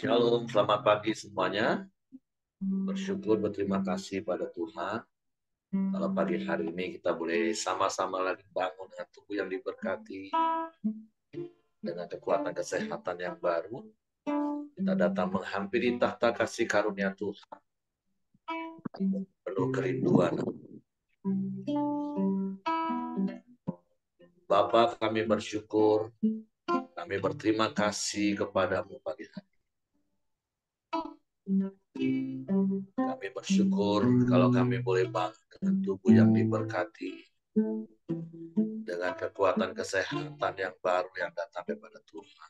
Shalom, selamat pagi semuanya. Bersyukur, berterima kasih pada Tuhan. Kalau pagi hari ini kita boleh sama-sama lagi bangun dengan tubuh yang diberkati, dengan kekuatan kesehatan yang baru. Kita datang menghampiri tahta kasih karunia Tuhan, penuh kerinduan. Bapa, kami bersyukur, kami berterima kasih kepadamu pagi hari. Kami bersyukur kalau kami boleh bangun dengan tubuh yang diberkati, dengan kekuatan kesehatan yang baru yang datang daripada Tuhan.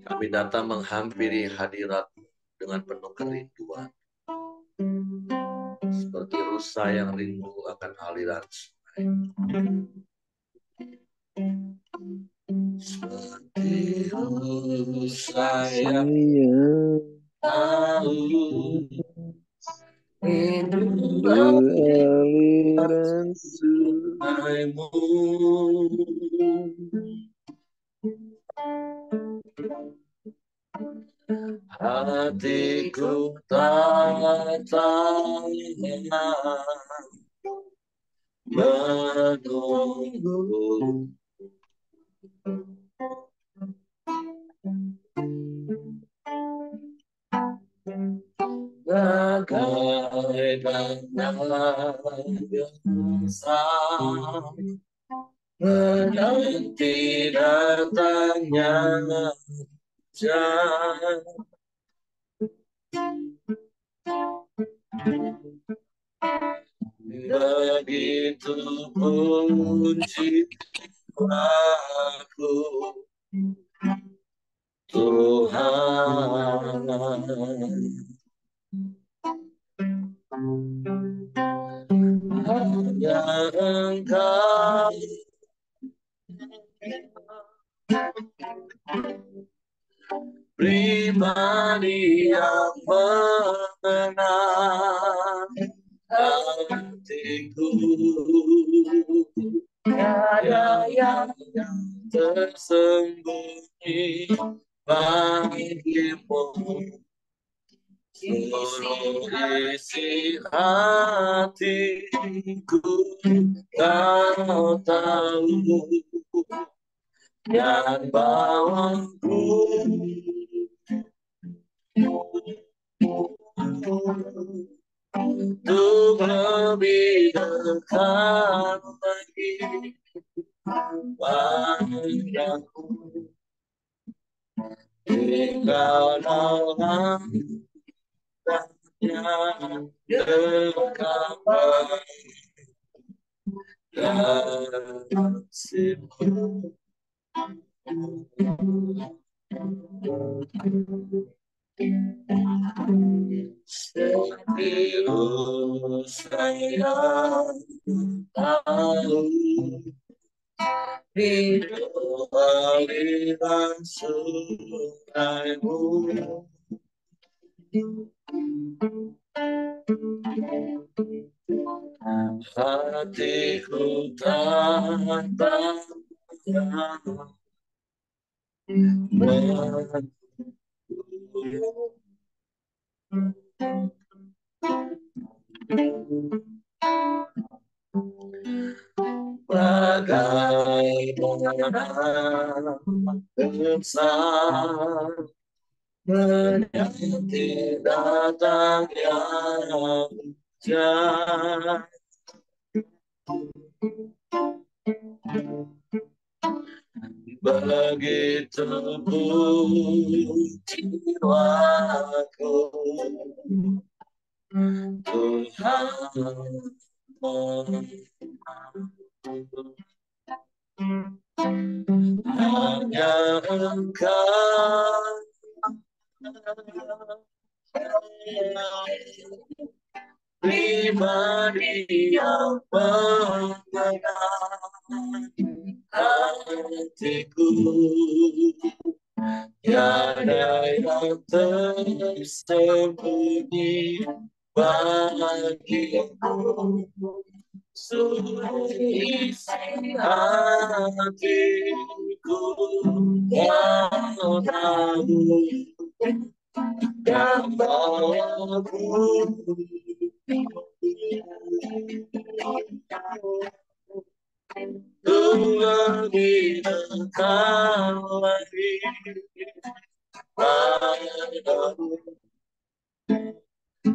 Kami datang menghampiri hadirat-Mu dengan penuh kerinduan. Seperti rusa yang rindu akan aliran sungai. Seperti rusa yang tahu rindu aliran sungai-Mu. Hatiku tak tahan menunggu. Bagaikan naga besar menanti datangnya hujan. Begitu pun jiwaku, Tuhan. Hanya Engkau pribadi yang mengenal hatiku. Tiada yang tersembunyi bagimu. Seluruh isi hatiku Kau tahu, dan bawaku untuk lebih dekat lagi padamu. Hingga dalam dekat kasih-Mu. Setiap saya tahu hidup aliran sungai-Mu. Hatiku tak tahan bagaimana besar menanti datangnya hujan. Begitu pun jiwaku, Tuhan. Hanya Engkau pribadi yang mengenal hatiku. Tiada yang tersembunyi bagimu. Seluruh isi hatiku Kau tahu gambarku. Lebih dekat lagi padamu,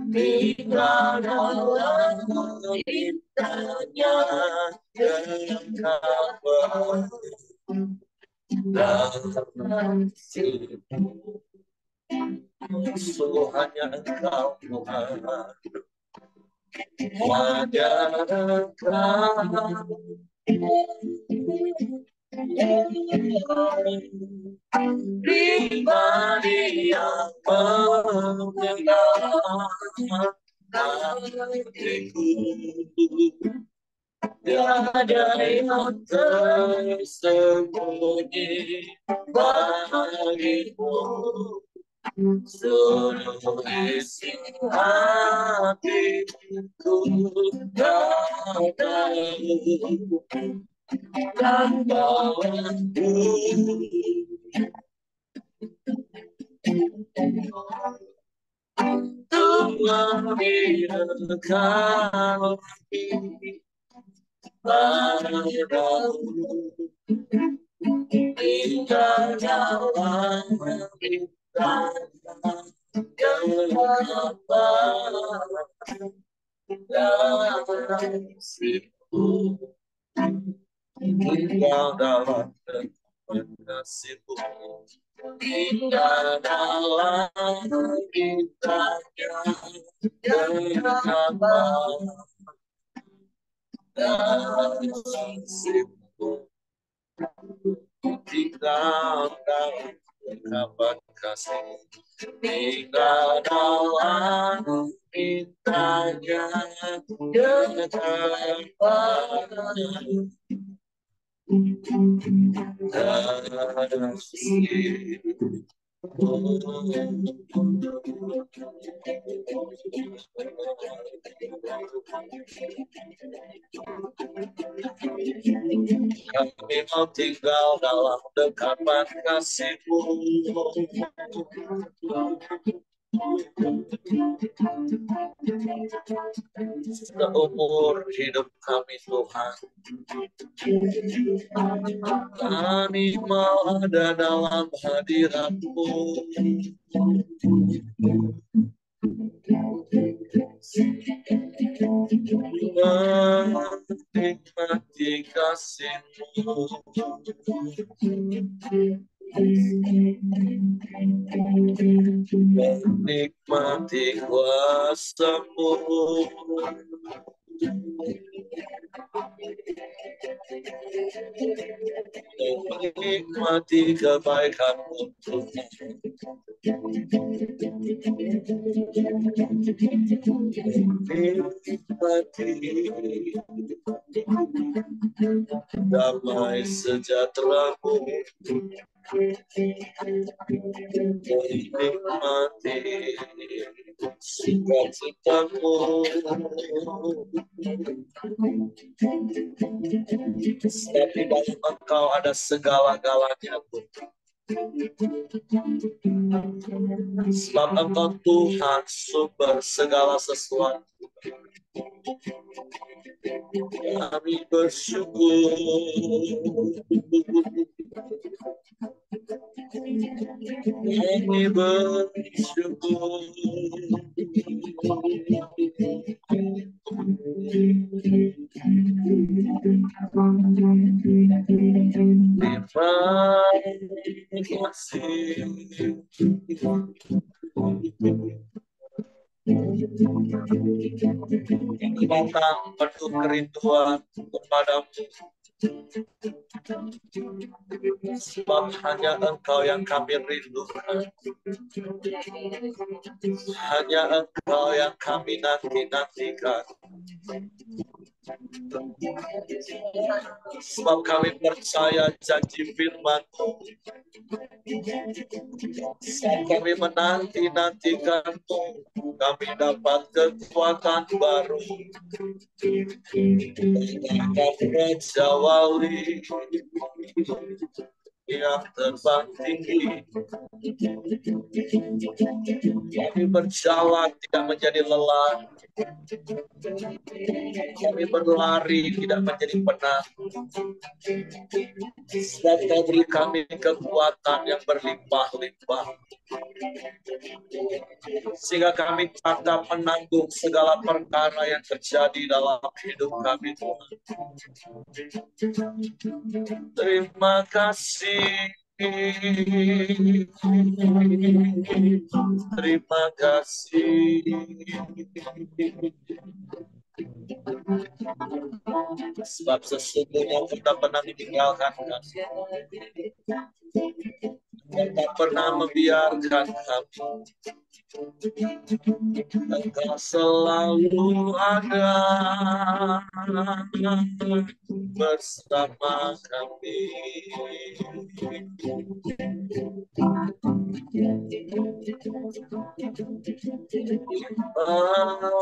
tinggal dalam indahnya genggaman dan situ. Sungguh hanya Engkau Tuhan, wajah Engkau pribadi yang mengenal hatiku. Tiada yang tersembunyi bagimu, seluruh isi hatiku kau tahu gambaranku. Tuhan di dekat lagi padamu, tinggal dalam indahnya genggaman dan situ. Tinggal dalam kasih-Mu, tinggal dalam indahnya genggaman dan kasih-Mu, tinggal dalam kapan kasih, tinggal dalam indahnya genggaman kami mau tinggal dalam dekapan kasih-Mu. Seumur hidup kami Tuhan, kami mau ada dalam hadirat-Mu. Menikmati kasih-Mu, menikmati kuasa-Mu, menikmati kebaikan-Mu Tuhan. Menikmati damai sejahtera-Mu, menikmati sukacita-Mu, sebab di dalam Engkau ada segala-galanya Tuhan. Sebab Engkau Tuhan sumber segala sesuatu. Kami bersyukur, kami bersyukur. Terima kasih. Datang penuh kerinduan kepadamu, sebab hanya Engkau yang kami rindukan, hanya Engkau yang kami nanti-nantikan. Sebab kami percaya janji firman-Mu, sebab kami menanti-nantikan-Mu, kami dapat kekuatan baru, bagaikan Raja Wali, yang terbang tinggi. Kami berjalan tidak menjadi lelah. Kami berlari tidak menjadi penat. Sebab Kau beri kami kekuatan yang berlimpah-limpah. Sehingga kami cakap menanggung segala perkara yang terjadi dalam hidup kami, Tuhan. Terima kasih. Terima kasih. Sebab sesungguhnya Kau tak pernah meninggalkan kami. Kau tak pernah membiarkan kami. Engkau selalu ada bersama kami.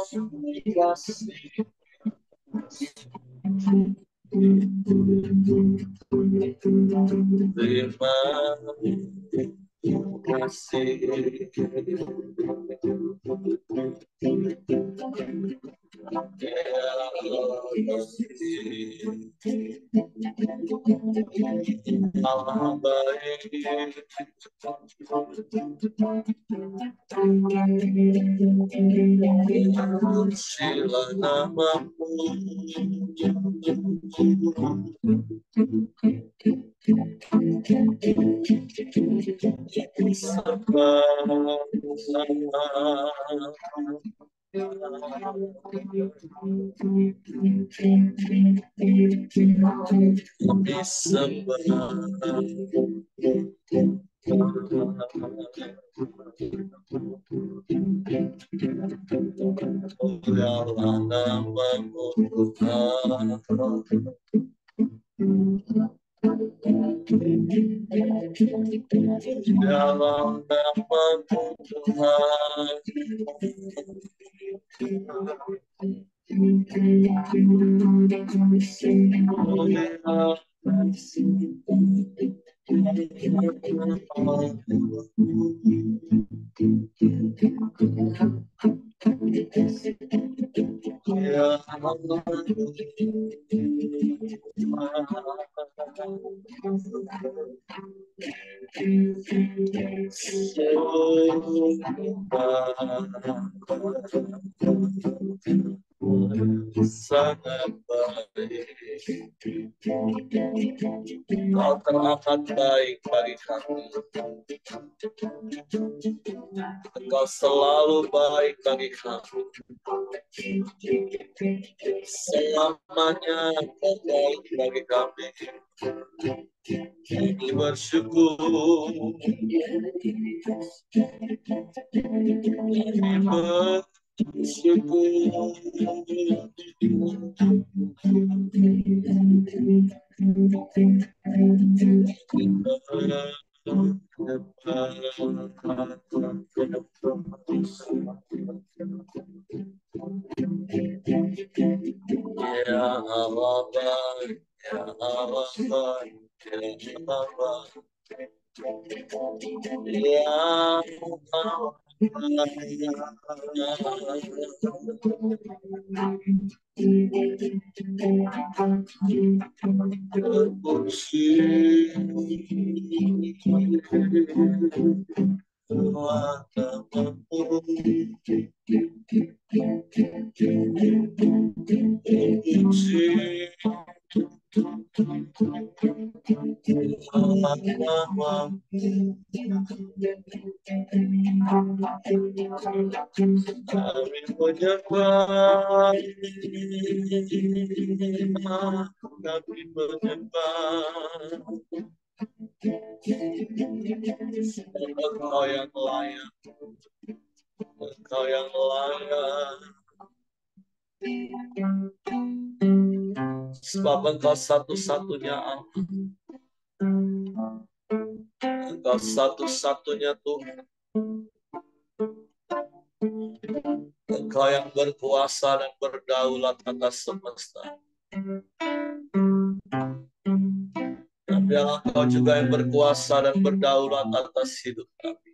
Terima kasih. Terima kasih. Allah baik. Sila namamu. Dalam nama Tuhan. Ya Allah. Sangat baik. Kau teramat baik bagi kami. Engkau selalu baik bagi kami. Selamanya Kau baik bagi kami. Kami bersyukur. Kami bersyukur. Ya Allah, ya Allah, ya Allah, ya Allah. Kami menyembah, kami menyembah. Engkau yang layak, Engkau yang layak. Sebab Engkau satu-satunya Allah. Engkau satu-satunya Tuhan. Engkau yang berkuasa dan berdaulat atas semesta. Dan Biarlah Engkau juga yang berkuasa dan berdaulat atas hidup kami.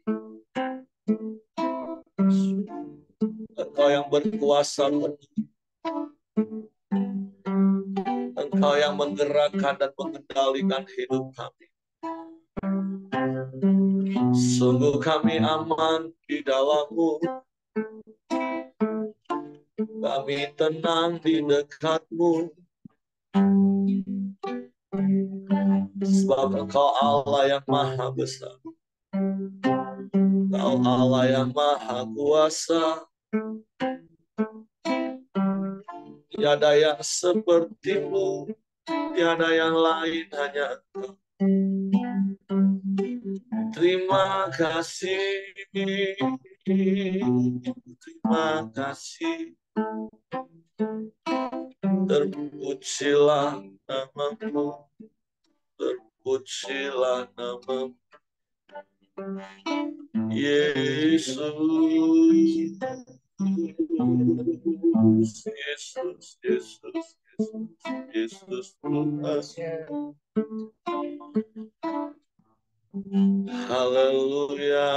Engkau yang berkuasa penuh. Engkau yang menggerakkan dan mengendalikan hidup kami. Sungguh kami aman di dalam-Mu. Kami tenang di dekat-Mu. Sebab Engkau Allah yang maha besar. Engkau Allah yang maha kuasa. Tiada yang seperti-Mu. Tiada yang lain, hanya Engkau. Terima kasih. Terima kasih. Terpujilah nama-Mu. Terpujilah nama-Mu. Yesus. Yesus, Yesus, Yesus, Tuhan. Haleluya.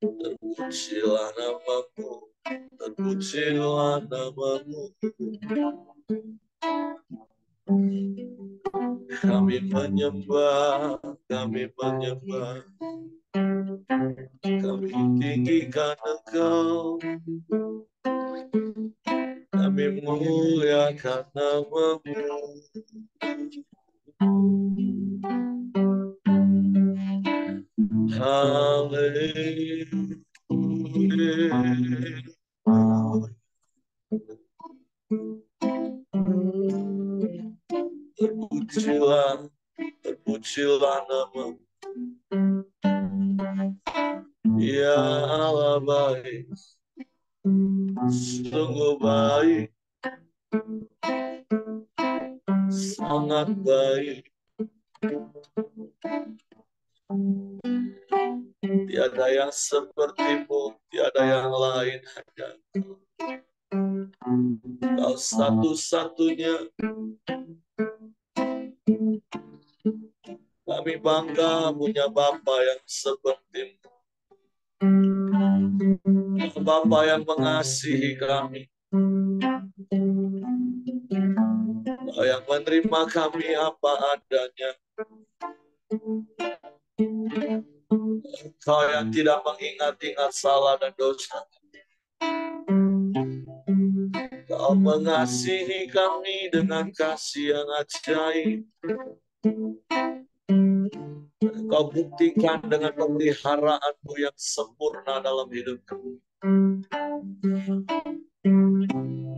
Terpujilah nama-Mu. Terpujilah nama-Mu. Kami menyembah, kami menyembah. Kami tinggikan Engkau. Kami muliakan nama-Mu. Haleluya. Terpujilah, terpujilah nama-Mu. Ya Allah baik, sungguh baik, sangat baik. Tiada yang seperti-Mu, tiada yang lain, hanya Engkau satu-satunya. Kami bangga punya Bapa yang seperti-Mu. Bapa yang mengasihi kami. Engkau yang menerima kami apa adanya. Engkau yang tidak mengingat-ingat salah dan dosa. Engkau mengasihi kami dengan kasih yang ajaib. Engkau buktikan dengan pemeliharaan-Mu yang sempurna dalam hidup kami.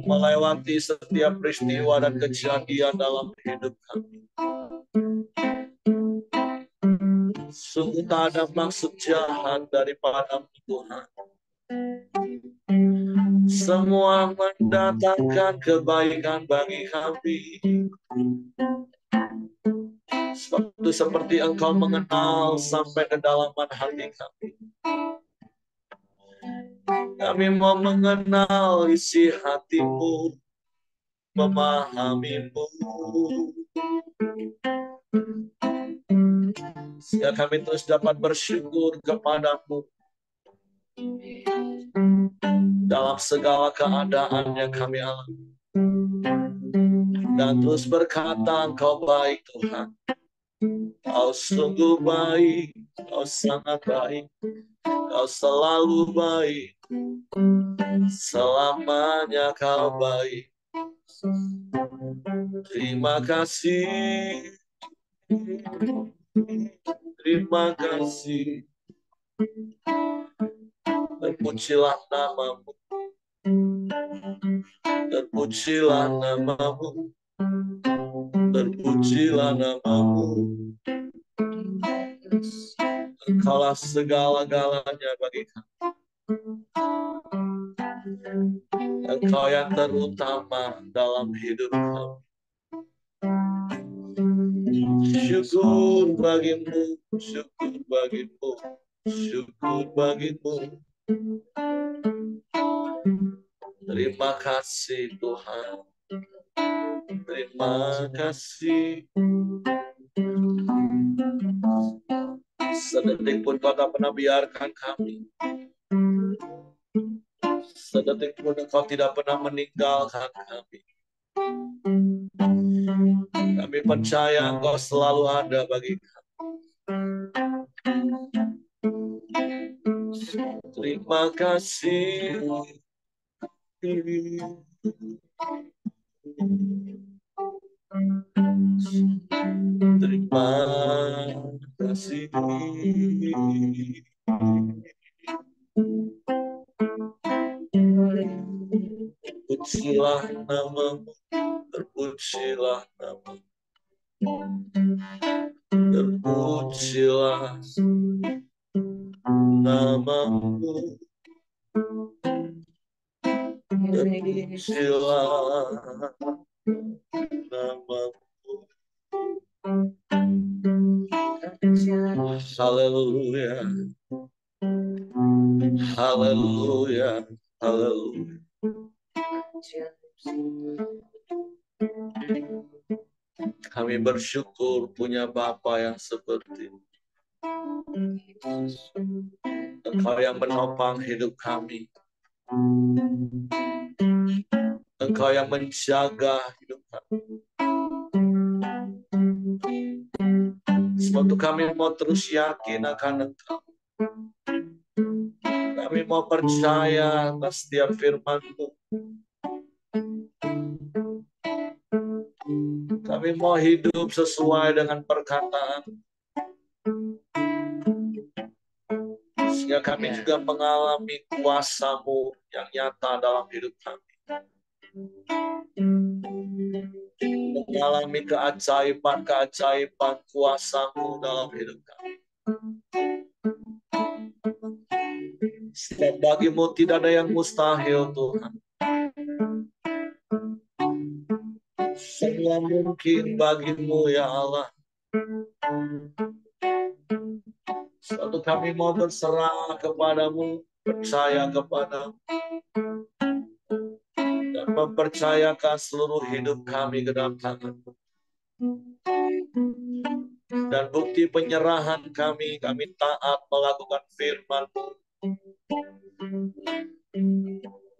Melewati setiap peristiwa dan kejadian dalam hidup kami. Sungguh tak ada maksud jahat daripada Tuhan. Semua mendatangkan kebaikan bagi kami. Sebab itu seperti Engkau mengenal sampai kedalaman hati kami. Kami mau mengenal isi hati-Mu, memahami-Mu. Sehingga kami terus dapat bersyukur kepada-Mu dalam segala keadaan yang kami alami. Dan terus berkata, Engkau baik Tuhan. Kau sungguh baik, Kau sangat baik, Kau selalu baik, selamanya Kau baik. Terima kasih, terima kasih. Terpujilah nama-Mu, terpujilah nama-Mu, terpujilah nama-Mu. Engkaulah segala-galanya bagi kami. Engkau yang terutama dalam hidup kami. Syukur bagi-Mu, syukur bagi-Mu, syukur bagi-Mu. Terima kasih Tuhan. Terima kasih. Sedetik pun Kau tak pernah biarkan kami. Sedetik pun Engkau tidak pernah meninggalkan kami. Kami percaya Engkau selalu ada bagi kami. Terima kasih. Terima kasih. Terpujilah namamu, terpujilah namamu, terpujilah namamu, terpujilah namamu. Haleluya, haleluya, haleluya. Kami bersyukur punya Bapa yang seperti Engkau yang menopang hidup kami. Engkau yang menjaga hidup kami. Sebab itu kami mau terus yakin akan Engkau. Kami mau percaya atas setiap firman-Mu. Kami mau hidup sesuai dengan perkataan. Sehingga kami juga mengalami kuasa-Mu yang nyata dalam hidup kami. Mengalami keajaiban-keajaiban kuasa-Mu dalam hidup kami. Sebab bagi-Mu tidak ada yang mustahil, Tuhan. Semua mungkin bagi-Mu, ya Allah. Suatu kami mau berserah kepada-Mu, percaya kepada-Mu, dan mempercayakan seluruh hidup kami ke dalam tangan-Mu. Dan bukti penyerahan kami taat melakukan firman-Mu.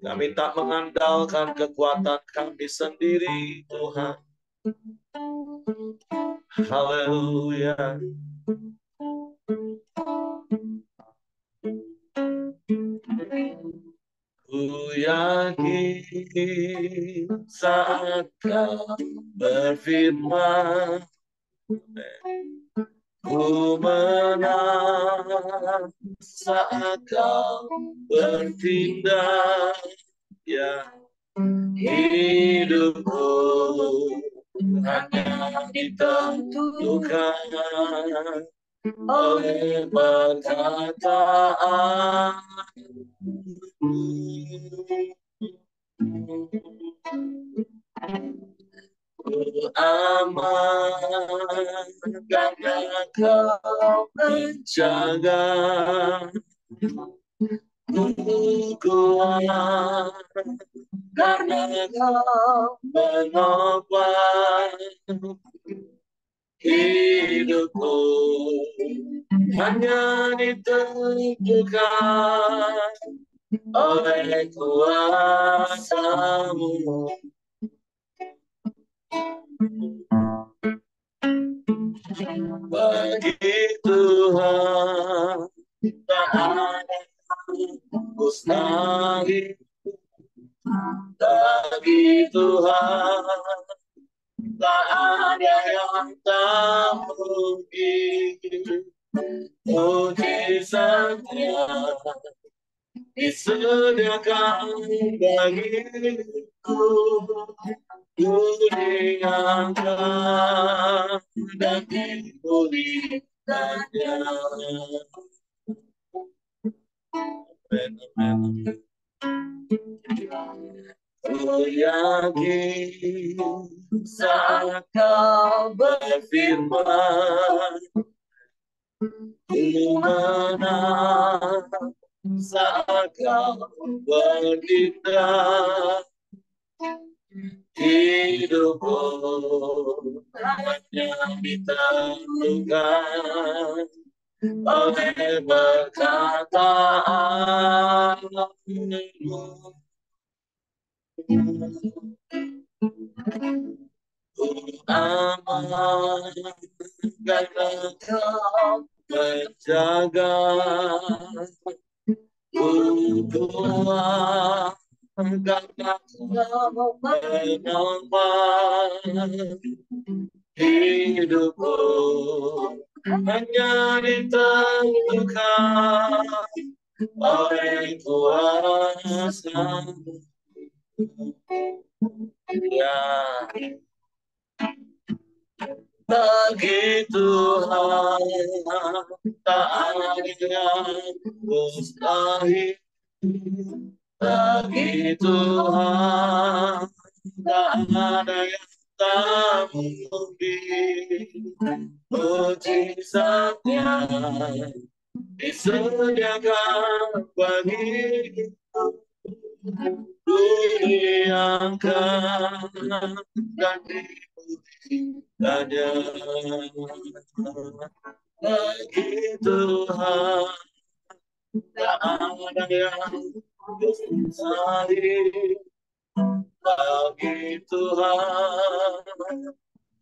Kami tak mengandalkan kekuatan kami sendiri, Tuhan. Haleluya. Ku yakin saat Kau berfirman, ku menang saat Kau bertindak, ya hidupku hanya ditentukan oleh perkataan. Ku aman karena Kau menjaga. Ku kuat karena Kau menopang hidupku. Hanya ditentukan oleh kuasa-Mu. Bagi Tuhan tak ada mustahil. Bagi Tuhan tak ada yang tak mungkin. Mujizatnya disediakan bagiku. Ku diangkat dan dipulihkannya. Amen. Ku yakin saat Kau berfirman, ku menang saat kau bertindak. Hidupku hanya ditentukan oleh perkataanmu. Ku aman karena kau menjaga. Ku kuat karena kau menopang hidupku. Hanya ditentukan oleh kuasa. Ya, bagi Tuhan tak ada yang mustahil. Bagi Tuhan tak ada yang tak mungkin. Mujizatnya disediakan bagi diangkat dan dimuliakannya. Bagi Tuhan tak ada yang mustahil. Bagi Tuhan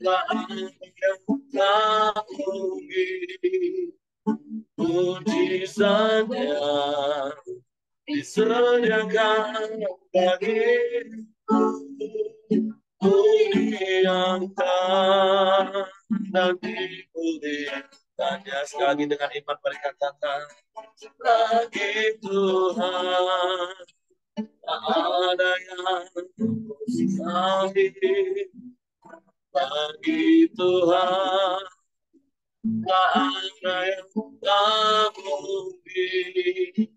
tak ada yang tak mungkin. Mujizatnya disediakan bagi diangkat dan dimuliakannya. Sekali lagi dengan iman mereka katakan, bagi Tuhan tak ada yang mustahil. Bagi Tuhan tak ada yang tak mungkin.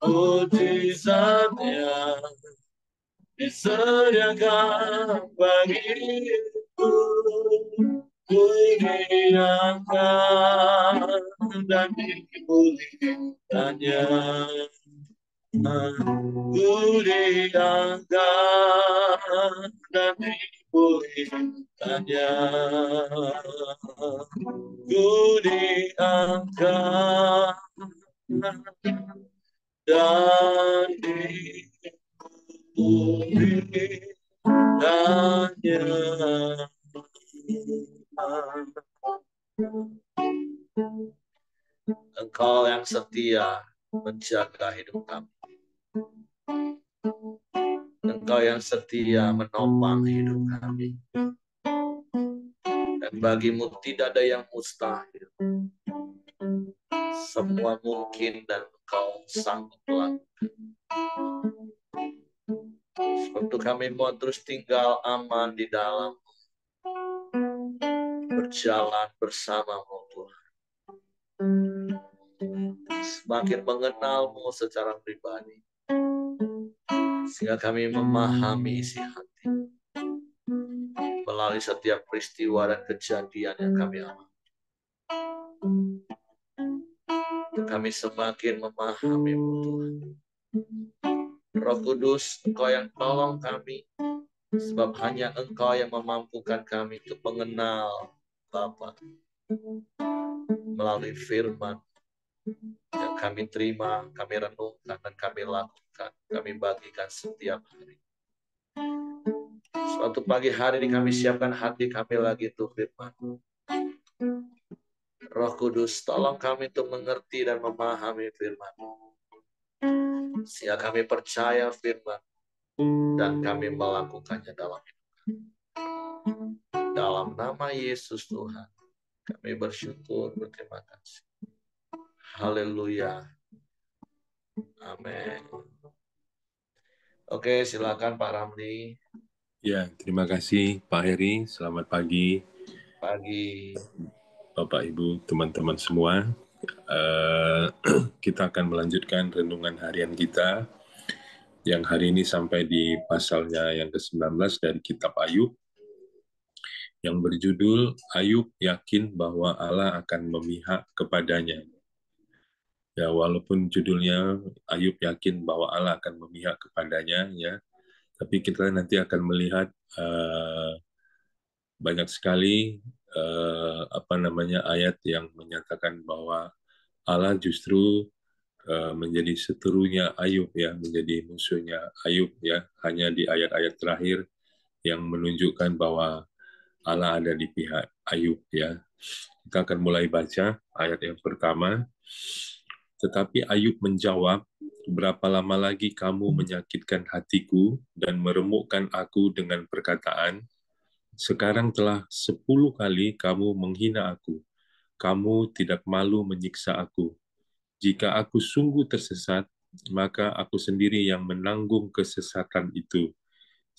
Mujizatnya disediakan bagiku. Ku diangkat dan dimuliakannya. Ku diangkat dan dimuliakannya. Ku diangkat dan dimuliakannya. Engkau yang setia menjaga hidup kami. Engkau yang setia menopang hidup kami. Dan bagimu tidak ada yang mustahil. Semua mungkin dan engkau sanggup melakukan. Untuk kami mau terus tinggal aman di dalam, berjalan bersamamu Tuhan. Semakin mengenalmu secara pribadi, sehingga kami memahami isi hati melalui setiap peristiwa dan kejadian yang kami alami. Kami semakin memahami-Mu Tuhan. Roh Kudus, Engkau yang tolong kami, sebab hanya Engkau yang memampukan kami untuk mengenal Bapa melalui firman yang kami terima, kami renungkan, dan kami lakukan, kami bagikan setiap hari. Suatu pagi hari ini kami siapkan hati kami lagi untuk firman. Roh Kudus, tolong kami untuk mengerti dan memahami firman, sehingga kami percaya firman dan kami melakukannya dalam hidup kami. Dalam nama Yesus Tuhan, kami bersyukur, berterima kasih. Haleluya. Amin. Oke, silakan Pak Ramli. Ya, terima kasih Pak Heri. Selamat pagi. Pagi. Bapak, Ibu, teman-teman semua. Kita akan melanjutkan renungan harian kita yang hari ini sampai di pasalnya yang ke-19 dari kitab Ayub yang berjudul Ayub yakin bahwa Allah akan memihak kepadanya. Ya, walaupun judulnya Ayub yakin bahwa Allah akan memihak kepadanya, ya, tapi kita nanti akan melihat banyak sekali apa namanya ayat yang menyatakan bahwa Allah justru menjadi seterunya Ayub, ya, menjadi musuhnya Ayub, ya, hanya di ayat-ayat terakhir yang menunjukkan bahwa Allah ada di pihak Ayub, ya. Kita akan mulai baca ayat yang pertama. Tetapi Ayub menjawab, berapa lama lagi kamu menyakitkan hatiku dan meremukkan aku dengan perkataan, sekarang telah 10 kali kamu menghina aku. Kamu tidak malu menyiksa aku. Jika aku sungguh tersesat, maka aku sendiri yang menanggung kesesatan itu.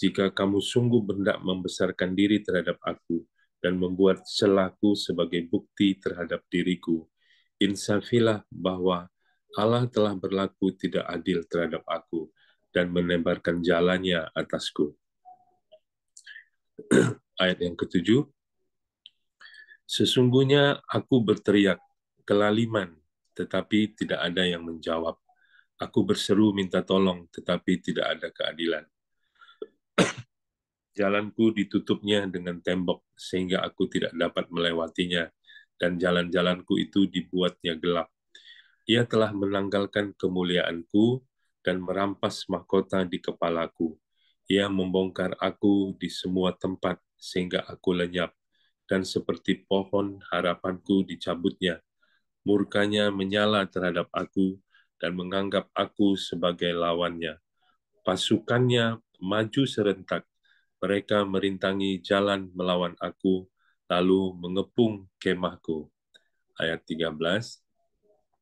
Jika kamu sungguh hendak membesarkan diri terhadap aku dan membuat celahku sebagai bukti terhadap diriku, insafilah bahwa Allah telah berlaku tidak adil terhadap aku dan menebarkan jalannya atasku. Ayat yang ketujuh, sesungguhnya aku berteriak kelaliman, tetapi tidak ada yang menjawab. Aku berseru minta tolong, tetapi tidak ada keadilan. Jalanku ditutupnya dengan tembok, sehingga aku tidak dapat melewatinya, dan jalan-jalanku itu dibuatnya gelap. Ia telah menanggalkan kemuliaanku dan merampas mahkota di kepalaku. Ia membongkar aku di semua tempat, sehingga aku lenyap, dan seperti pohon harapanku dicabutnya. Murkanya menyala terhadap aku, dan menganggap aku sebagai lawannya. Pasukannya maju serentak, mereka merintangi jalan melawan aku, lalu mengepung kemahku. Ayat 13,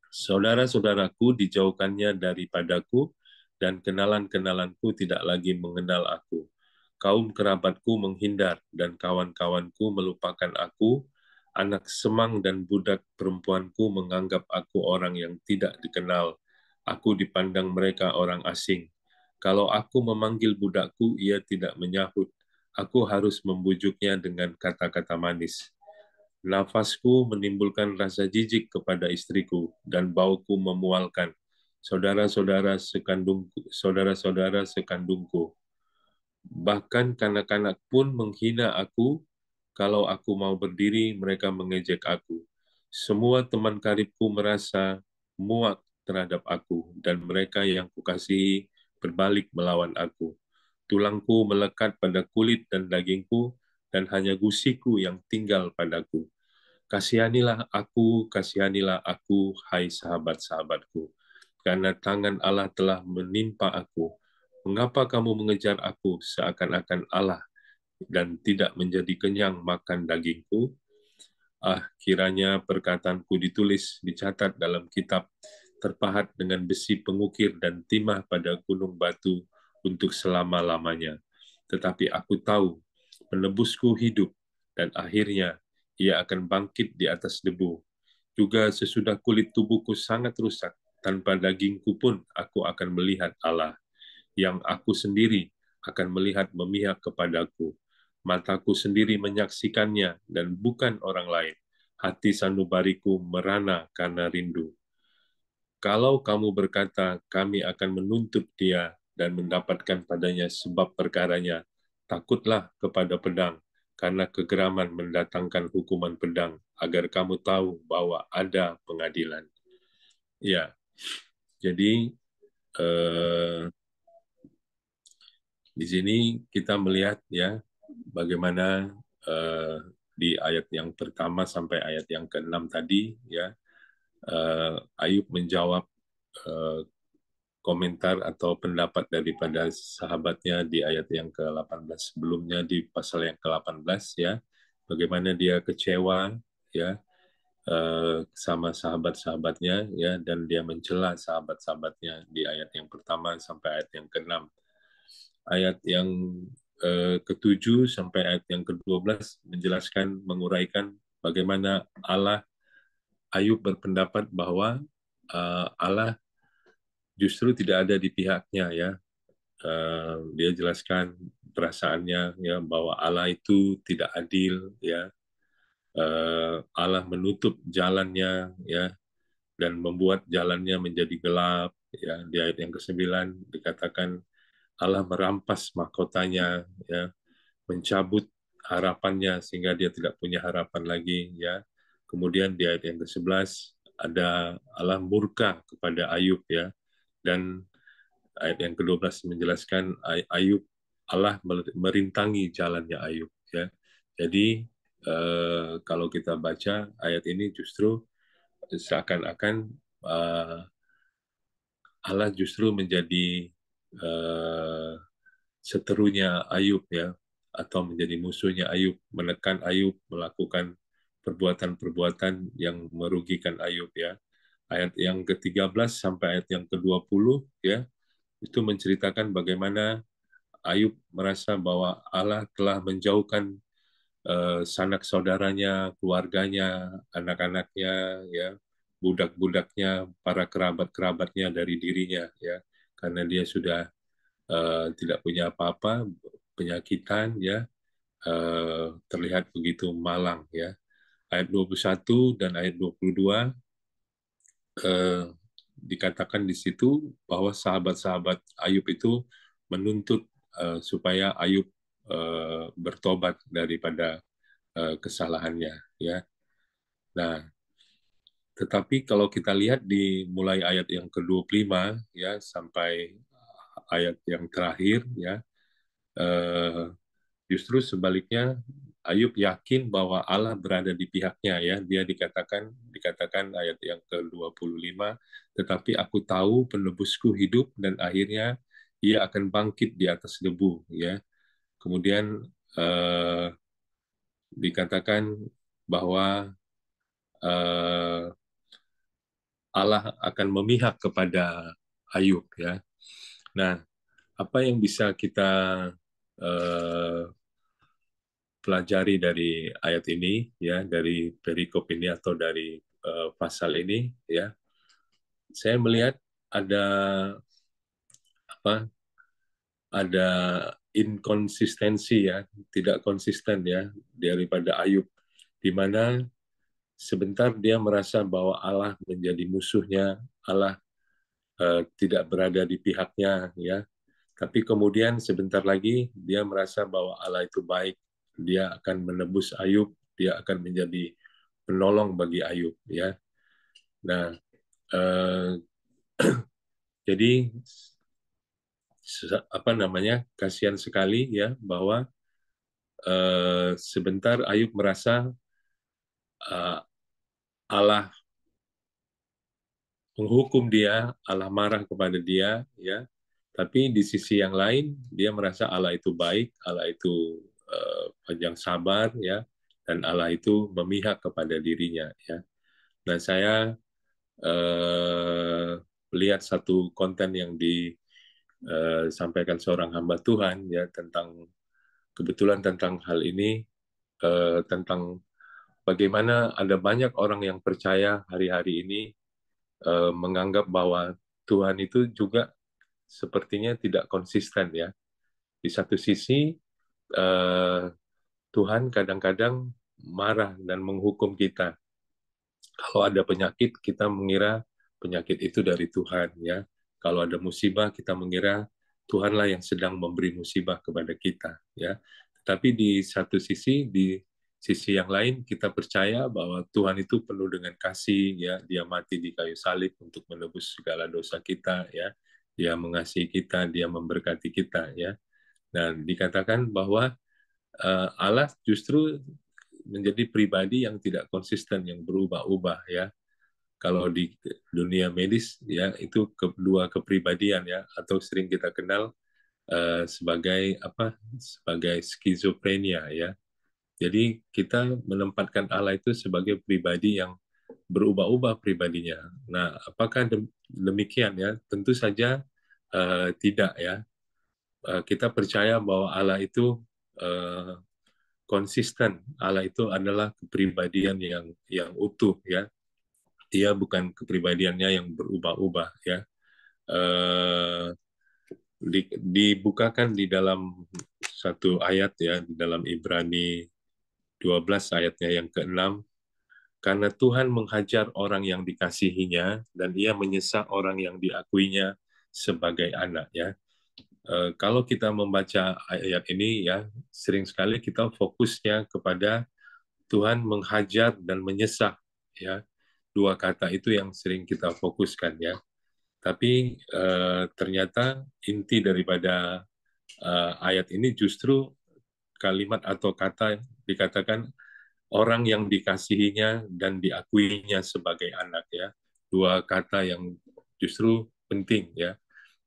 saudara-saudaraku dijauhkannya daripadaku, dan kenalan-kenalanku tidak lagi mengenal aku. Kaum kerabatku menghindar, dan kawan-kawanku melupakan aku. Anak semang dan budak perempuanku menganggap aku orang yang tidak dikenal. Aku dipandang mereka orang asing. Kalau aku memanggil budakku, ia tidak menyahut. Aku harus membujuknya dengan kata-kata manis. Nafasku menimbulkan rasa jijik kepada istriku, dan bauku memualkan. Saudara-saudara sekandungku. Bahkan kanak-kanak pun menghina aku. Kalau aku mau berdiri, mereka mengejek aku. Semua teman karibku merasa muak terhadap aku, dan mereka yang kukasihi berbalik melawan aku. Tulangku melekat pada kulit dan dagingku, dan hanya gusiku yang tinggal padaku. Kasihanilah aku, hai sahabat-sahabatku, karena tangan Allah telah menimpa aku. Mengapa kamu mengejar aku seakan-akan Allah dan tidak menjadi kenyang makan dagingku? Ah, kiranya perkataanku ditulis, dicatat dalam kitab, terpahat dengan besi pengukir dan timah pada gunung batu untuk selama-lamanya. Tetapi aku tahu, penebusku hidup, dan akhirnya ia akan bangkit di atas debu. Juga sesudah kulit tubuhku sangat rusak, tanpa dagingku pun aku akan melihat Allah, yang aku sendiri akan melihat memihak kepadaku. Mataku sendiri menyaksikannya dan bukan orang lain. Hati sanubariku merana karena rindu. Kalau kamu berkata, kami akan menuntut dia dan mendapatkan padanya sebab perkaranya, takutlah kepada pedang, karena kegeraman mendatangkan hukuman pedang, agar kamu tahu bahwa ada pengadilan. Ya, jadi di sini kita melihat ya bagaimana di ayat yang pertama sampai ayat yang ke-6 tadi ya Ayub menjawab eh, komentar atau pendapat daripada sahabatnya di ayat yang ke-18 sebelumnya di pasal yang ke-18 ya bagaimana dia kecewa ya sama sahabat-sahabatnya ya dan dia mencela sahabat-sahabatnya di ayat yang pertama sampai ayat yang ke-6. Ayat yang ke-7 sampai ayat yang ke-12 menjelaskan, menguraikan bagaimana Allah, Ayub berpendapat bahwa Allah justru tidak ada di pihaknya ya. Dia jelaskan perasaannya ya bahwa Allah itu tidak adil ya. Allah menutup jalannya ya dan membuat jalannya menjadi gelap. Ya, di ayat yang ke-9 dikatakan Allah merampas mahkotanya, ya, mencabut harapannya sehingga dia tidak punya harapan lagi, ya. Kemudian di ayat yang ke-11 ada Allah murka kepada Ayub, ya. Dan ayat yang ke-12 menjelaskan Ayub, Allah merintangi jalannya Ayub, ya. Jadi kalau kita baca ayat ini justru seakan-akan Allah justru menjadi uh, seterunya Ayub, ya, atau menjadi musuhnya Ayub, menekan Ayub melakukan perbuatan-perbuatan yang merugikan Ayub, ya. Ayat yang ke-13 sampai ayat yang ke-20, ya, itu menceritakan bagaimana Ayub merasa bahwa Allah telah menjauhkan sanak saudaranya, keluarganya, anak-anaknya, ya, budak-budaknya, para kerabat-kerabatnya dari dirinya, ya, karena dia sudah tidak punya apa-apa, penyakitan, ya, terlihat begitu malang, ya. Ayat 21 dan ayat 22 eh, dikatakan di situ bahwa sahabat-sahabat Ayub itu menuntut supaya Ayub bertobat daripada kesalahannya, ya. Nah, tetapi kalau kita lihat di mulai ayat yang ke-25, ya, sampai ayat yang terakhir, ya, eh, justru sebaliknya Ayub yakin bahwa Allah berada di pihaknya, ya. Dia dikatakan ayat yang ke-25, tetapi aku tahu penebusku hidup dan akhirnya ia akan bangkit di atas debu, ya. Kemudian dikatakan bahwa Allah akan memihak kepada Ayub, ya. Nah, apa yang bisa kita uh, pelajari dari ayat ini, ya, dari perikop ini atau dari pasal ini, ya? Saya melihat ada apa? Ada inkonsistensi, ya, tidak konsisten, ya, daripada Ayub, di mana sebentar dia merasa bahwa Allah menjadi musuhnya, Allah tidak berada di pihaknya, ya. Tapi kemudian sebentar lagi dia merasa bahwa Allah itu baik, dia akan menebus Ayub, dia akan menjadi penolong bagi Ayub, ya. Nah, eh, jadi apa namanya, kasihan sekali, ya, bahwa sebentar Ayub merasa Allah menghukum dia, Allah marah kepada dia, ya. Tapi di sisi yang lain dia merasa Allah itu baik, Allah itu panjang sabar, ya, dan Allah itu memihak kepada dirinya, ya. Nah, saya lihat satu konten yang disampaikan seorang hamba Tuhan, ya, tentang kebetulan tentang hal ini, tentang bagaimana ada banyak orang yang percaya hari-hari ini menganggap bahwa Tuhan itu juga sepertinya tidak konsisten, ya. Di satu sisi Tuhan kadang-kadang marah dan menghukum kita. Kalau ada penyakit, kita mengira penyakit itu dari Tuhan, ya. Kalau ada musibah, kita mengira Tuhanlah yang sedang memberi musibah kepada kita, ya. Tapi di satu sisi, di sisi yang lain, kita percaya bahwa Tuhan itu penuh dengan kasih, ya. Dia mati di kayu salib untuk menebus segala dosa kita, ya. Dia mengasihi kita, dia memberkati kita, ya. Dan dikatakan bahwa Allah justru menjadi pribadi yang tidak konsisten, yang berubah-ubah, ya. Kalau di dunia medis, ya, itu kedua kepribadian, ya, atau sering kita kenal sebagai apa? Sebagai skizofrenia, ya. Jadi kita menempatkan Allah itu sebagai pribadi yang berubah-ubah pribadinya. Nah, apakah demikian, ya? Tentu saja tidak, ya. Kita percaya bahwa Allah itu uh, konsisten. Allah itu adalah kepribadian yang utuh, ya. Dia bukan kepribadiannya yang berubah-ubah, ya. Eh, dibukakan di dalam satu ayat, ya, di dalam Ibrani 12 ayatnya yang ke-6, Karena Tuhan menghajar orang yang dikasihinya dan ia menyesal orang yang diakuinya sebagai anak ya. Kalau kita membaca ayat ini ya, sering sekali kita fokusnya kepada Tuhan menghajar dan menyesal ya. Dua kata itu yang sering kita fokuskan ya. Tapi ternyata inti daripada ayat ini justru kalimat atau kata dikatakan orang yang dikasihinya dan diakuinya sebagai anak ya. Dua kata yang justru penting ya,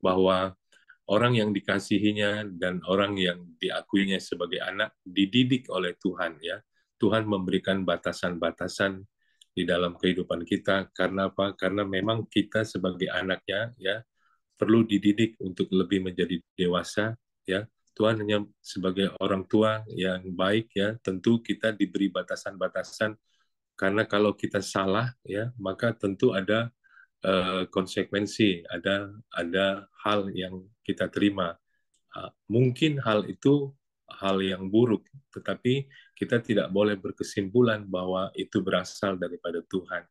bahwa orang yang dikasihinya dan orang yang diakuinya sebagai anak dididik oleh Tuhan ya. Tuhan memberikan batasan-batasan di dalam kehidupan kita. Karena apa? Karena memang kita sebagai anaknya ya perlu dididik untuk lebih menjadi dewasa ya. Tuhan hanya sebagai orang tua yang baik ya, tentu kita diberi batasan-batasan, karena kalau kita salah ya maka tentu ada konsekuensi, ada hal yang kita terima. Mungkin hal itu hal yang buruk, tetapi kita tidak boleh berkesimpulan bahwa itu berasal daripada Tuhan.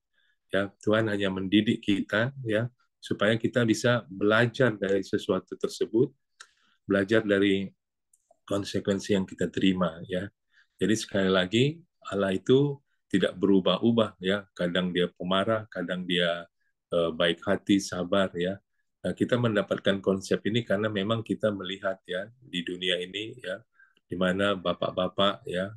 Ya, Tuhan hanya mendidik kita ya supaya kita bisa belajar dari sesuatu tersebut, belajar dari konsekuensi yang kita terima ya. Jadi sekali lagi Allah itu tidak berubah-ubah ya. Kadang dia pemarah, kadang dia baik hati, sabar ya. Nah, kita mendapatkan konsep ini karena memang kita melihat ya di dunia ini ya, di mana bapak-bapak ya,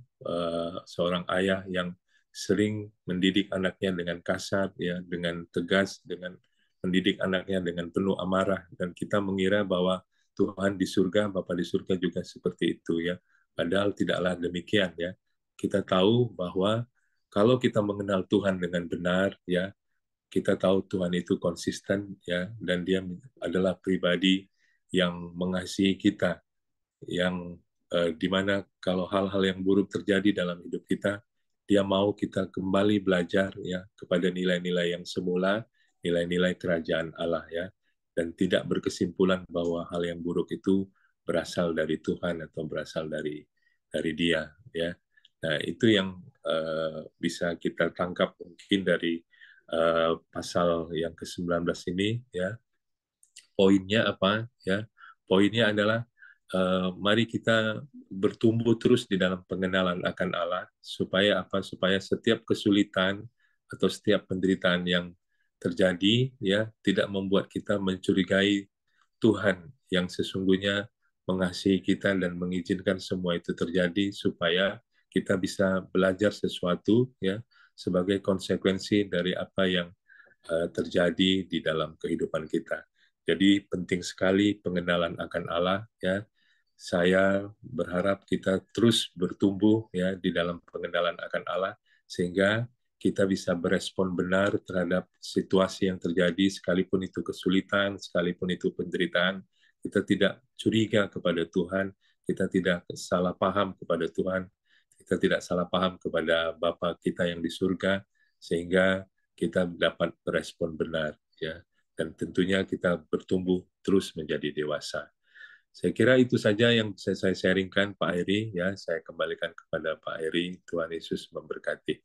seorang ayah yang sering mendidik anaknya dengan kasar ya, dengan tegas, dengan mendidik anaknya dengan penuh amarah, dan kita mengira bahwa Tuhan di surga, Bapa di surga juga seperti itu ya. Padahal tidaklah demikian ya. Kita tahu bahwa kalau kita mengenal Tuhan dengan benar ya, kita tahu Tuhan itu konsisten ya, dan dia adalah pribadi yang mengasihi kita, yang dimana kalau hal-hal yang buruk terjadi dalam hidup kita, dia mau kita kembali belajar ya kepada nilai-nilai yang semula, nilai-nilai kerajaan Allah ya, dan tidak berkesimpulan bahwa hal yang buruk itu berasal dari Tuhan atau berasal dari Dia ya. Nah, itu yang bisa kita tangkap mungkin dari pasal yang ke-19 ini ya. Poinnya apa ya? Poinnya adalah mari kita bertumbuh terus di dalam pengenalan akan Allah, supaya apa? Supaya setiap kesulitan atau setiap penderitaan yang terjadi ya tidak membuat kita mencurigai Tuhan yang sesungguhnya mengasihi kita dan mengizinkan semua itu terjadi, supaya kita bisa belajar sesuatu ya sebagai konsekuensi dari apa yang terjadi di dalam kehidupan kita. Jadi penting sekali pengenalan akan Allah ya. Saya berharap kita terus bertumbuh ya di dalam pengenalan akan Allah, sehingga kita bisa berespon benar terhadap situasi yang terjadi, sekalipun itu kesulitan, sekalipun itu penderitaan. Kita tidak curiga kepada Tuhan, kita tidak salah paham kepada Tuhan, kita tidak salah paham kepada Bapa kita yang di surga, sehingga kita dapat berespon benar ya, dan tentunya kita bertumbuh terus menjadi dewasa. Saya kira itu saja yang bisa saya sharingkan, Pak Heri ya. Saya kembalikan kepada Pak Heri. Tuhan Yesus memberkati.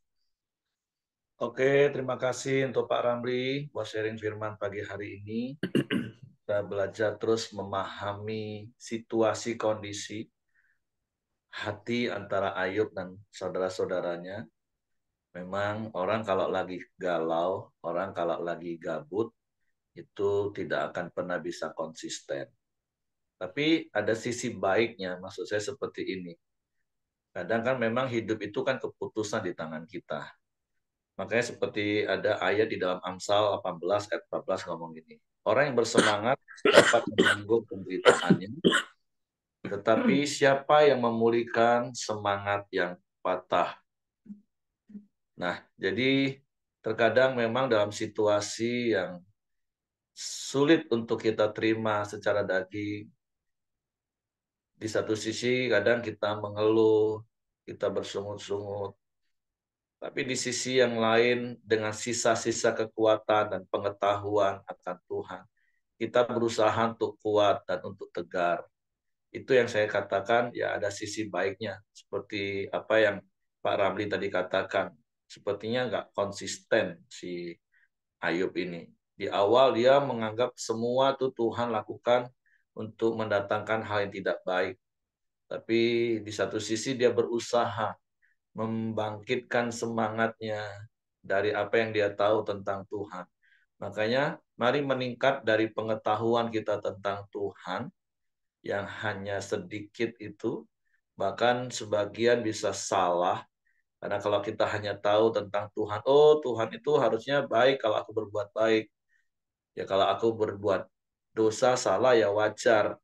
Oke, terima kasih untuk Pak Ramli buat sharing firman pagi hari ini. Kita belajar terus memahami situasi kondisi hati antara Ayub dan saudara-saudaranya. Memang orang kalau lagi galau, orang kalau lagi gabut, itu tidak akan pernah bisa konsisten. Tapi ada sisi baiknya, maksud saya seperti ini. Kadang kan memang hidup itu kan keputusan di tangan kita. Makanya seperti ada ayat di dalam Amsal 18 ayat 14 ngomong gini. Orang yang bersemangat dapat menanggung penderitaannya, tetapi siapa yang memulihkan semangat yang patah? Nah, jadi terkadang memang dalam situasi yang sulit untuk kita terima secara daging, di satu sisi kadang kita mengeluh, kita bersungut-sungut. Tapi di sisi yang lain, dengan sisa-sisa kekuatan dan pengetahuan akan Tuhan, kita berusaha untuk kuat dan untuk tegar. Itu yang saya katakan, ya ada sisi baiknya. Seperti apa yang Pak Ramli tadi katakan. sepertinya nggak konsisten si Ayub ini. Di awal dia menganggap semua tuh Tuhan lakukan untuk mendatangkan hal yang tidak baik. Tapi di satu sisi dia berusaha membangkitkan semangatnya dari apa yang dia tahu tentang Tuhan. Makanya mari meningkat dari pengetahuan kita tentang Tuhan yang hanya sedikit itu, bahkan sebagian bisa salah. Karena kalau kita hanya tahu tentang Tuhan, oh Tuhan itu harusnya baik kalau aku berbuat baik. Ya kalau aku berbuat dosa salah ya wajar.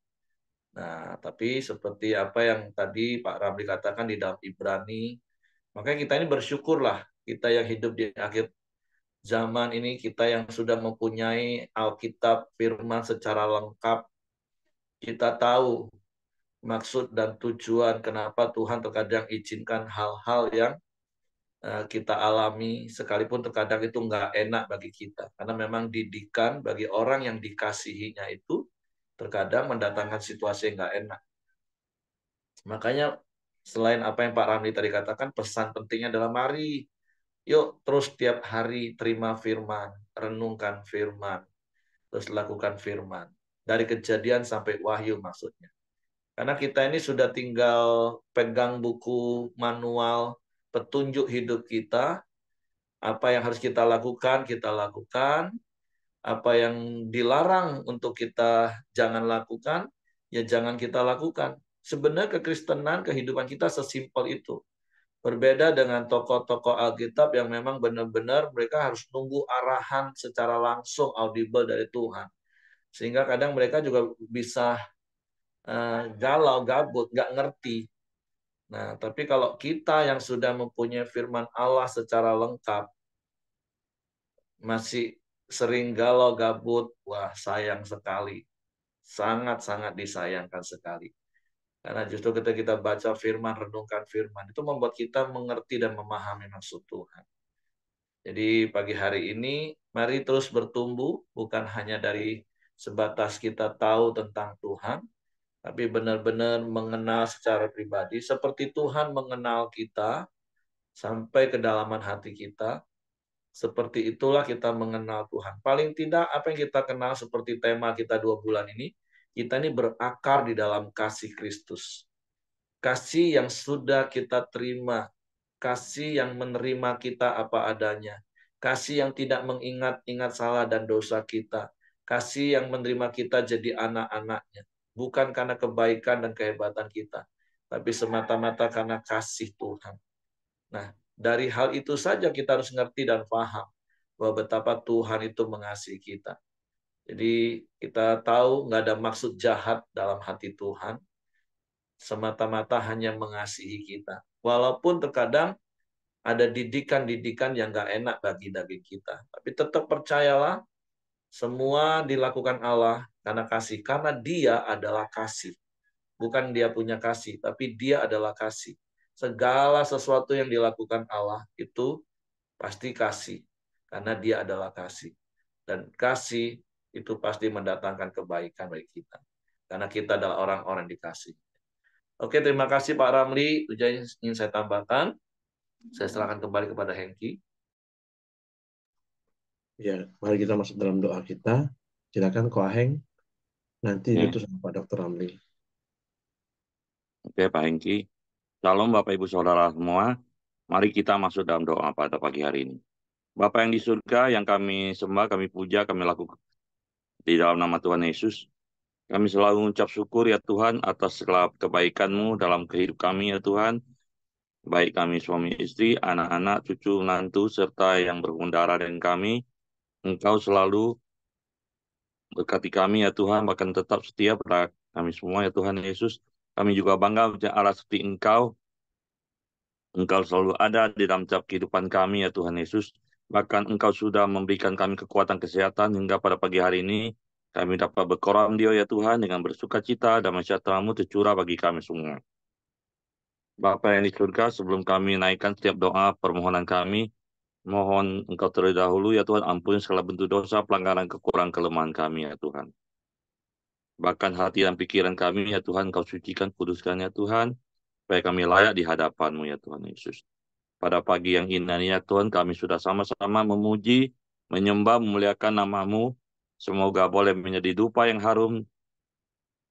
Nah, tapi seperti apa yang tadi Pak Ramli katakan di dalam Ibrani, makanya kita ini bersyukurlah kita yang hidup di akhir zaman ini, kita yang sudah mempunyai Alkitab firman secara lengkap, kita tahu maksud dan tujuan kenapa Tuhan terkadang izinkan hal-hal yang kita alami, sekalipun terkadang itu nggak enak bagi kita. Karena memang didikan bagi orang yang dikasihinya itu terkadang mendatangkan situasi yang nggak enak. Makanya selain apa yang Pak Ramli tadi katakan, pesan pentingnya adalah mari, yuk terus tiap hari terima firman, renungkan firman, terus lakukan firman. Dari kejadian sampai wahyu maksudnya. Karena kita ini sudah tinggal pegang buku manual petunjuk hidup kita, apa yang harus kita lakukan, kita lakukan. Apa yang dilarang untuk kita jangan lakukan, ya jangan kita lakukan. Sebenarnya kekristenan, kehidupan kita sesimpel itu. Berbeda dengan tokoh-tokoh Alkitab yang memang benar-benar mereka harus nunggu arahan secara langsung audible dari Tuhan. Sehingga kadang mereka juga bisa galau, gabut, nggak ngerti. Nah, tapi kalau kita yang sudah mempunyai firman Allah secara lengkap, masih sering galau, gabut, wah sayang sekali. Sangat-sangat disayangkan sekali. Karena justru ketika kita baca firman, renungkan firman, itu membuat kita mengerti dan memahami maksud Tuhan. Jadi pagi hari ini, mari terus bertumbuh, bukan hanya dari sebatas kita tahu tentang Tuhan, tapi benar-benar mengenal secara pribadi, seperti Tuhan mengenal kita, sampai kedalaman hati kita, seperti itulah kita mengenal Tuhan. Paling tidak apa yang kita kenal seperti tema kita 2 bulan ini, kita ini berakar di dalam kasih Kristus. Kasih yang sudah kita terima, kasih yang menerima kita apa adanya, kasih yang tidak mengingat-ingat salah dan dosa kita, kasih yang menerima kita jadi anak-anaknya, bukan karena kebaikan dan kehebatan kita, tapi semata-mata karena kasih Tuhan. Nah, dari hal itu saja kita harus ngerti dan paham bahwa betapa Tuhan itu mengasihi kita. Jadi kita tahu nggak ada maksud jahat dalam hati Tuhan, semata-mata hanya mengasihi kita. Walaupun terkadang ada didikan-didikan yang nggak enak bagi daging kita. Tapi tetap percayalah, semua dilakukan Allah karena kasih. Karena dia adalah kasih. Bukan dia punya kasih, tapi dia adalah kasih. Segala sesuatu yang dilakukan Allah itu pasti kasih. Karena dia adalah kasih. Dan kasih itu pasti mendatangkan kebaikan bagi kita. Karena kita adalah orang-orang dikasih. Oke, terima kasih Pak Ramli. Itu yang ingin saya tambahkan. Saya serahkan kembali kepada Hengki. Ya, mari kita masuk dalam doa kita. Silakan Ko Aheng. Nanti itu sama Pak Dr. Ramli. Oke, Pak Hengki. Shalom Bapak Ibu Saudara semua. Mari kita masuk dalam doa pada pagi hari ini. Bapa yang di surga, yang kami sembah, kami puja, kami lakukan di dalam nama Tuhan Yesus. Kami selalu mengucap syukur ya Tuhan atas segala kebaikan-Mu dalam kehidupan kami ya Tuhan. Baik kami suami istri, anak-anak, cucu, menantu, serta yang berpengundara dengan kami. Engkau selalu berkati kami ya Tuhan, bahkan tetap setia pada kami semua ya Tuhan Yesus. Kami juga bangga menjadi Allah seperti Engkau. Engkau selalu ada di dalam setiap kehidupan kami ya Tuhan Yesus. Bahkan Engkau sudah memberikan kami kekuatan kesehatan hingga pada pagi hari ini kami dapat berkoram Dia ya Tuhan dengan bersuka cita dan sejahtera-Mu tercurah bagi kami semua. Bapa yang di surga, sebelum kami naikkan setiap doa permohonan kami, mohon Engkau terlebih dahulu ya Tuhan, ampuni segala bentuk dosa, pelanggaran, kekurangan, kelemahan kami ya Tuhan. Bahkan hati dan pikiran kami ya Tuhan, Engkau sucikan, kuduskan ya Tuhan, supaya kami layak di hadapan-Mu ya Tuhan Yesus. Pada pagi yang indah ini ya Tuhan, kami sudah sama-sama memuji, menyembah, memuliakan nama-Mu. Semoga boleh menjadi dupa yang harum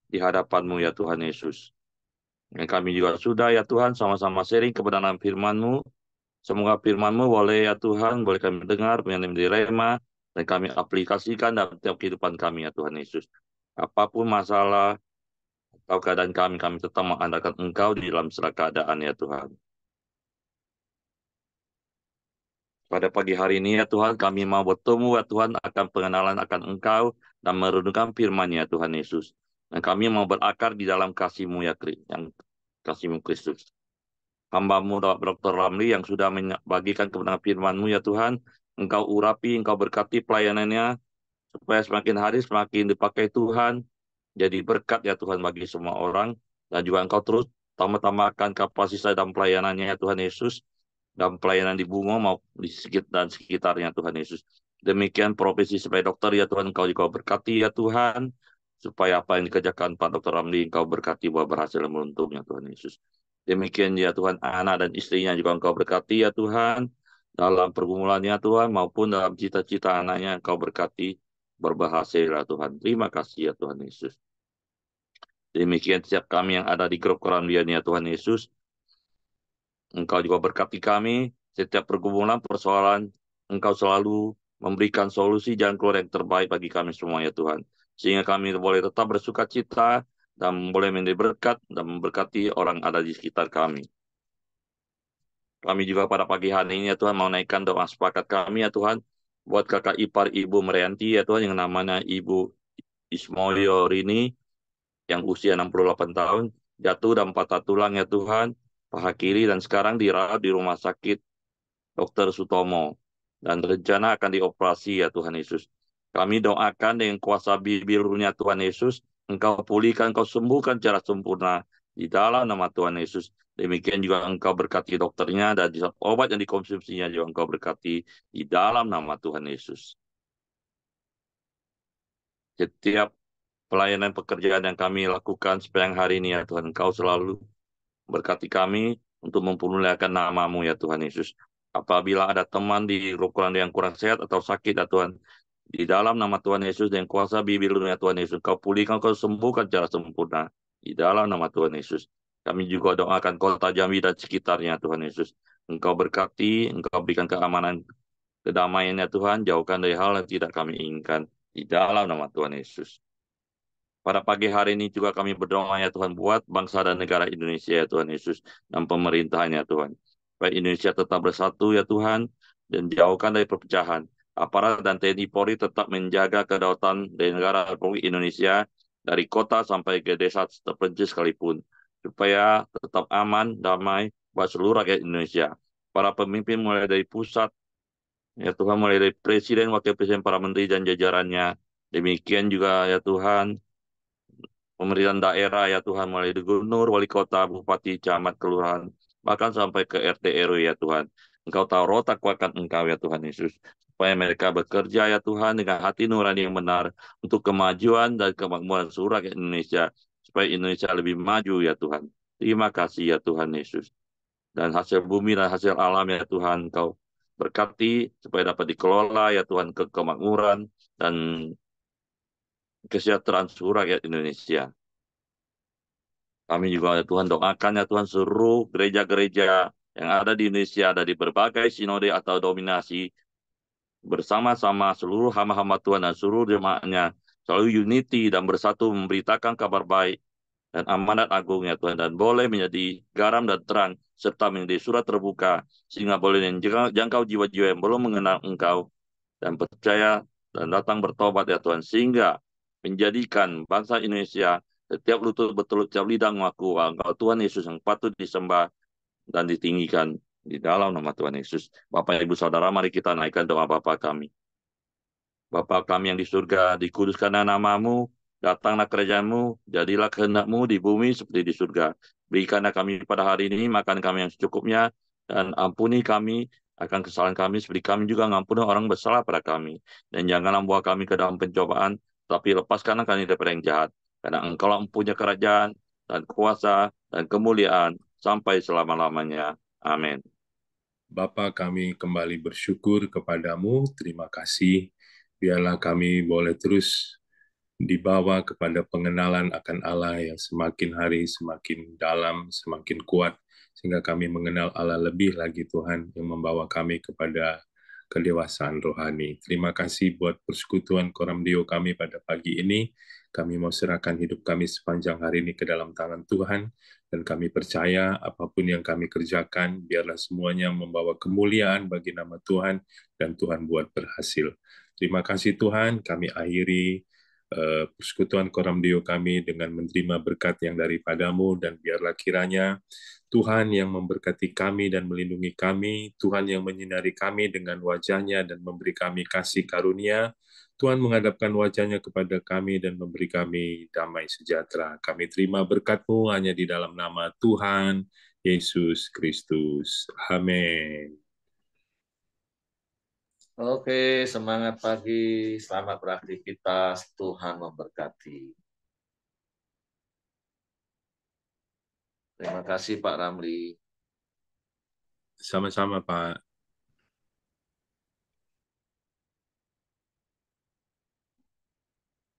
di hadapan-Mu ya Tuhan Yesus. Dan kami juga sudah ya Tuhan sama-sama sharing kebenaran firman-Mu. Semoga firman-Mu boleh ya Tuhan, boleh kami dengar, menjadi rema, dan kami aplikasikan dalam tiap kehidupan kami ya Tuhan Yesus. Apapun masalah atau keadaan kami tetap mengandalkan Engkau di dalam segala keadaan ya Tuhan. Pada pagi hari ini ya Tuhan, kami mau bertemu ya Tuhan akan pengenalan akan Engkau dan merenungkan firman-Nya ya Tuhan Yesus. Dan kami mau berakar di dalam kasih-Mu ya yang kasih-Mu Kristus. Hamba-Mu Dr. Ramli yang sudah membagikan kebenaran firman-Mu ya Tuhan, Engkau urapi, Engkau berkati pelayanannya, supaya semakin hari semakin dipakai Tuhan, jadi berkat ya Tuhan bagi semua orang, dan juga Engkau terus tambah-tambahkan kapasitas dan pelayanannya ya Tuhan Yesus, dan pelayanan di Bungo maupun di sekitarnya Tuhan Yesus. Demikian profesi sebagai dokter ya Tuhan, Engkau juga berkati ya Tuhan, supaya apa yang dikerjakan Pak Dr. Ramli, Engkau berkati bahwa berhasil dan beruntung ya Tuhan Yesus. Demikian ya Tuhan, anak dan istrinya juga Engkau berkati ya Tuhan, dalam pergumulannya Tuhan, maupun dalam cita-cita anaknya Engkau berkati, berhasil ya Tuhan. Terima kasih ya Tuhan Yesus. Demikian setiap kami yang ada di grup Korambian ya Tuhan Yesus, Engkau juga berkati kami, setiap pergumulan, persoalan, Engkau selalu memberikan solusi jalan keluar yang terbaik bagi kami semua ya Tuhan. Sehingga kami boleh tetap bersuka cita dan boleh menjadi berkat dan memberkati orang ada di sekitar kami. Kami juga pada pagi hari ini ya Tuhan mau naikkan doa sepakat kami ya Tuhan, buat kakak ipar Ibu Merianti ya Tuhan yang namanya Ibu Ismoyo Rini, yang usia 68 tahun, jatuh dan patah tulang ya Tuhan, paha kiri, dan sekarang dirawat di rumah sakit Dr. Sutomo, dan rencana akan dioperasi ya Tuhan Yesus. Kami doakan dengan kuasa bibirnya Tuhan Yesus, Engkau pulihkan, Engkau sembuhkan secara sempurna di dalam nama Tuhan Yesus. Demikian juga Engkau berkati dokternya dan obat yang dikonsumsinya juga Engkau berkati di dalam nama Tuhan Yesus. Setiap pelayanan pekerjaan yang kami lakukan sepanjang hari ini ya Tuhan, Engkau selalu berkati kami untuk mempermuliakan nama-Mu ya Tuhan Yesus. Apabila ada teman di rukunan yang kurang sehat atau sakit ya Tuhan, di dalam nama Tuhan Yesus dan kuasa bibirnya Tuhan Yesus, Kau pulihkan, Kau sembuhkan secara sempurna di dalam nama Tuhan Yesus. Kami juga doakan kota Jambi dan sekitarnya Tuhan Yesus. Engkau berkati, Engkau berikan keamanan, kedamaian ya Tuhan, jauhkan dari hal yang tidak kami inginkan di dalam nama Tuhan Yesus. Pada pagi hari ini juga kami berdoa ya Tuhan buat bangsa dan negara Indonesia ya Tuhan Yesus, dan pemerintahnya Tuhan. Supaya Indonesia tetap bersatu ya Tuhan, dan jauhkan dari perpecahan. Aparat dan TNI Polri tetap menjaga kedaulatan dari negara Republik Indonesia, dari kota sampai ke desa terpencil sekalipun. Supaya tetap aman, damai buat seluruh rakyat Indonesia. Para pemimpin mulai dari pusat, ya Tuhan, mulai dari Presiden, Wakil Presiden, para menteri dan jajarannya. Demikian juga ya Tuhan, pemerintahan daerah ya Tuhan, mulai dari gubernur, wali kota, bupati, camat, kelurahan, bahkan sampai ke RT RW ya Tuhan. Engkau tahu rotak kuatkan Engkau ya Tuhan Yesus, supaya mereka bekerja ya Tuhan dengan hati nurani yang benar untuk kemajuan dan kemakmuran seluruh rakyat Indonesia, supaya Indonesia lebih maju ya Tuhan. Terima kasih ya Tuhan Yesus. Dan hasil bumi dan hasil alam ya Tuhan, Engkau berkati supaya dapat dikelola ya Tuhan, ke kemakmuran dan kesejahteraan seluruh rakyat Indonesia. Kami juga ya Tuhan doakan ya Tuhan seluruh gereja-gereja yang ada di Indonesia, ada di berbagai sinode atau dominasi, bersama-sama seluruh hamba-hamba Tuhan dan seluruh jemaatnya selalu unity dan bersatu memberitakan kabar baik dan amanat agung ya Tuhan, dan boleh menjadi garam dan terang serta menjadi surat terbuka sehingga boleh menjangkau jiwa-jiwa yang belum mengenal Engkau dan percaya dan datang bertobat ya Tuhan, sehingga menjadikan bangsa Indonesia setiap lutut bertelut, setiap lidah mengaku Engkau Tuhan Yesus yang patut disembah dan ditinggikan di dalam nama Tuhan Yesus. Bapak, Ibu, Saudara, mari kita naikkan doa Bapa kami. Bapa kami yang di surga, dikuduskanlah nama-Mu, datanglah kerajaan-Mu, jadilah kehendak-Mu di bumi seperti di surga. Berikanlah kami pada hari ini makan kami yang secukupnya, dan ampuni kami akan kesalahan kami seperti kami juga mengampuni orang bersalah pada kami. Dan janganlah membawa kami ke dalam pencobaan, tapi lepaskanlah kami daripada yang jahat. Karena Engkau mempunyai kerajaan dan kuasa dan kemuliaan sampai selama-lamanya. Amin. Bapa, kami kembali bersyukur kepadamu, terima kasih. Biarlah kami boleh terus dibawa kepada pengenalan akan Allah yang semakin hari semakin dalam, semakin kuat, sehingga kami mengenal Allah lebih lagi Tuhan, yang membawa kami kepada kedewasaan rohani. Terima kasih buat persekutuan Koramdio kami pada pagi ini. Kami mau serahkan hidup kami sepanjang hari ini ke dalam tangan Tuhan, dan kami percaya apapun yang kami kerjakan, biarlah semuanya membawa kemuliaan bagi nama Tuhan, dan Tuhan buat berhasil. Terima kasih Tuhan, kami akhiri persekutuan Koramdio kami dengan menerima berkat yang daripadamu, dan biarlah kiranya Tuhan yang memberkati kami dan melindungi kami, Tuhan yang menyinari kami dengan wajah-Nya dan memberi kami kasih karunia, Tuhan menghadapkan wajah-Nya kepada kami dan memberi kami damai sejahtera. Kami terima berkat-Mu hanya di dalam nama Tuhan Yesus Kristus. Amin. Oke, semangat pagi, selamat beraktivitas, Tuhan memberkati. Terima kasih Pak Ramli. Sama-sama, Pak.